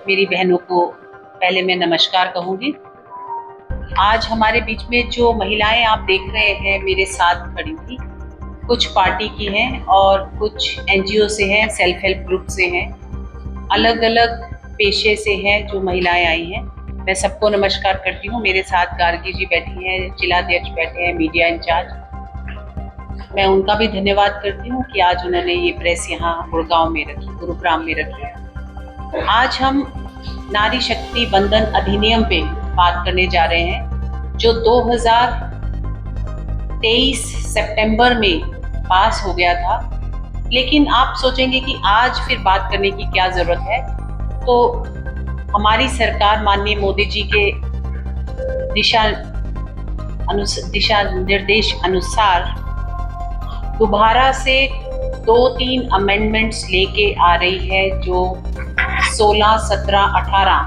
मेरी बहनों को पहले मैं नमस्कार कहूँगी। आज हमारे बीच में जो महिलाएं आप देख रहे हैं मेरे साथ खड़ी हुई, कुछ पार्टी की हैं और कुछ एनजीओ से हैं, सेल्फ हेल्प ग्रुप से हैं, अलग अलग पेशे से हैं जो महिलाएं आई हैं। मैं सबको नमस्कार करती हूँ। मेरे साथ गार्गी जी बैठी हैं, जिलाध्यक्ष बैठे हैं, मीडिया इंचार्ज। मैं उनका भी धन्यवाद करती हूँ कि आज उन्होंने ये प्रेस यहाँ गुड़गांव में रखी, गुरुग्राम में रखी। आज हम नारी शक्ति वंदन अधिनियम पे बात करने जा रहे हैं, जो 2023 सितंबर में पास हो गया था। लेकिन आप सोचेंगे कि आज फिर बात करने की क्या जरूरत है। तो हमारी सरकार माननीय मोदी जी के दिशा निर्देश अनुसार दोबारा से 2-3 अमेंडमेंट्स लेके आ रही है, जो 16, 17, 18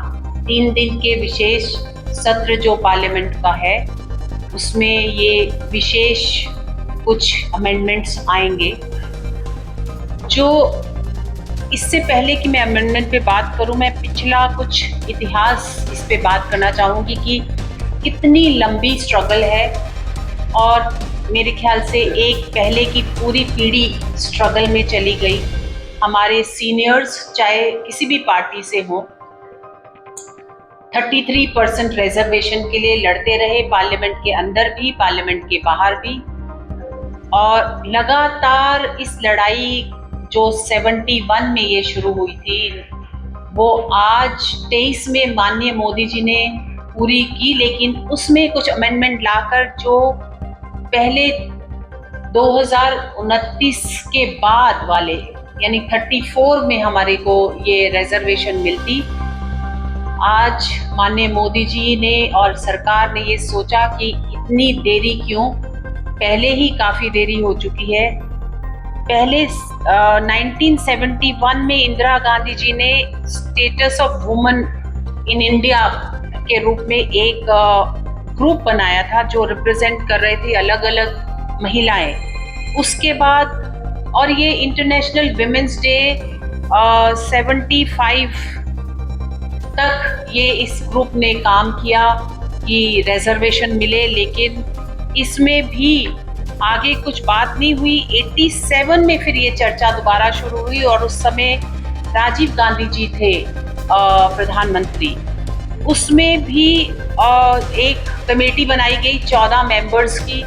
3 दिन के विशेष सत्र जो पार्लियामेंट का है, उसमें ये विशेष कुछ अमेंडमेंट्स आएंगे। जो इससे पहले कि मैं अमेंडमेंट पे बात करूं, मैं पिछला कुछ इतिहास इस पे बात करना चाहूँगी कि कितनी लंबी स्ट्रगल है। और मेरे ख्याल से एक पहले की पूरी पीढ़ी स्ट्रगल में चली गई। हमारे सीनियर्स चाहे किसी भी पार्टी से हो, 33% रिजर्वेशन के लिए लड़ते रहे, पार्लियामेंट के अंदर भी, पार्लियामेंट के बाहर भी। और लगातार इस लड़ाई जो 71 में ये शुरू हुई थी, वो आज 23 में माननीय मोदी जी ने पूरी की। लेकिन उसमें कुछ अमेंडमेंट लाकर जो पहले 2029 के बाद वाले, यानी 34 में हमारे को ये रिजर्वेशन मिलती, आज माननीय मोदी जी ने और सरकार ने ये सोचा कि इतनी देरी क्यों, पहले ही काफ़ी देरी हो चुकी है। पहले 1971 में इंदिरा गांधी जी ने status of woman in India के रूप में एक ग्रुप बनाया था, जो रिप्रेजेंट कर रहे थे अलग अलग महिलाएं। उसके बाद और ये इंटरनेशनल विमेंस डे 75 तक ये इस ग्रुप ने काम किया कि रिजर्वेशन मिले। लेकिन इसमें भी आगे कुछ बात नहीं हुई। 87 में फिर ये चर्चा दोबारा शुरू हुई और उस समय राजीव गांधी जी थे प्रधानमंत्री। उसमें भी एक कमेटी बनाई गई 14 मेंबर्स की,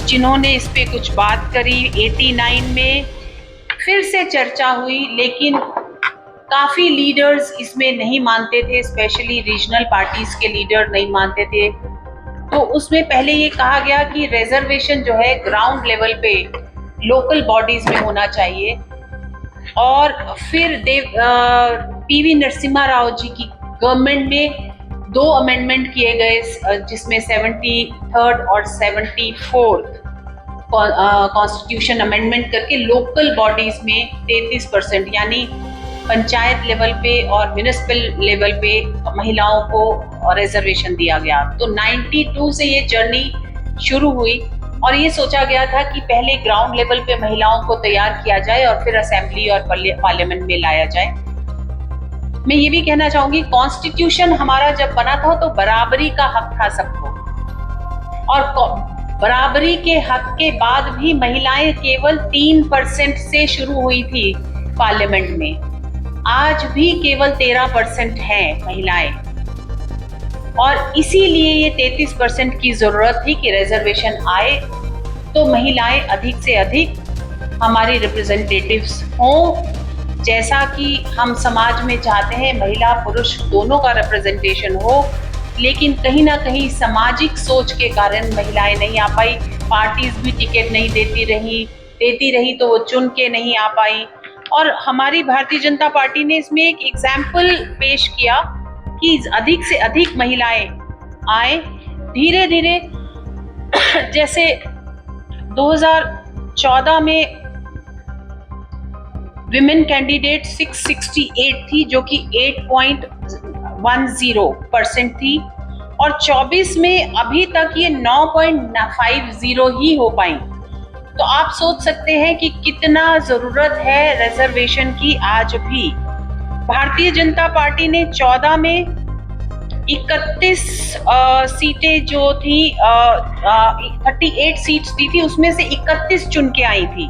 जिन्होंने इस पे कुछ बात करी। 89 में फिर से चर्चा हुई, लेकिन काफ़ी लीडर्स इसमें नहीं मानते थे, स्पेशली रीजनल पार्टीज के लीडर नहीं मानते थे। तो उसमें पहले ये कहा गया कि रिजर्वेशन जो है ग्राउंड लेवल पे लोकल बॉडीज में होना चाहिए। और फिर पीवी नरसिम्हा राव जी की गवर्नमेंट में 2 अमेंडमेंट किए गए, जिसमें 73rd और 74th कॉन्स्टिट्यूशन अमेंडमेंट करके लोकल बॉडीज में 33%, यानी पंचायत लेवल पे और म्यूनिसिपल लेवल पे महिलाओं को रिजर्वेशन दिया गया। तो 92 से ये जर्नी शुरू हुई और ये सोचा गया था कि पहले ग्राउंड लेवल पे महिलाओं को तैयार किया जाए और फिर असेंबली और पार्लियामेंट में लाया जाए। मैं ये भी कहना चाहूंगी, कॉन्स्टिट्यूशन हमारा जब बना था तो बराबरी का हक था सबको, और बराबरी के हक के बाद भी महिलाएं केवल 3% से शुरू हुई थी पार्लियामेंट में। आज भी केवल 13% हैं महिलाएं, और इसीलिए ये 33% की जरूरत थी कि रिजर्वेशन आए तो महिलाएं अधिक से अधिक हमारी रिप्रेजेंटेटिव्स हों। जैसा कि हम समाज में चाहते हैं महिला पुरुष दोनों का रिप्रेजेंटेशन हो, लेकिन कहीं ना कहीं सामाजिक सोच के कारण महिलाएं नहीं आ पाई। पार्टीज भी टिकट नहीं देती रही तो वो चुन के नहीं आ पाई। और हमारी भारतीय जनता पार्टी ने इसमें एक एग्जाम्पल पेश किया कि अधिक से अधिक महिलाएं आए। धीरे धीरे जैसे 2014 में विमेन कैंडिडेट 668 थी, जो कि 8.10% थी, और 24 में अभी तक ये 9.50 ही हो पाई। तो आप सोच सकते हैं कि कितना जरूरत है रिजर्वेशन की आज भी। भारतीय जनता पार्टी ने 14 में 31 सीटें जो थी 38 सीट्स दी थी, उसमें से 31 चुन के आई थी।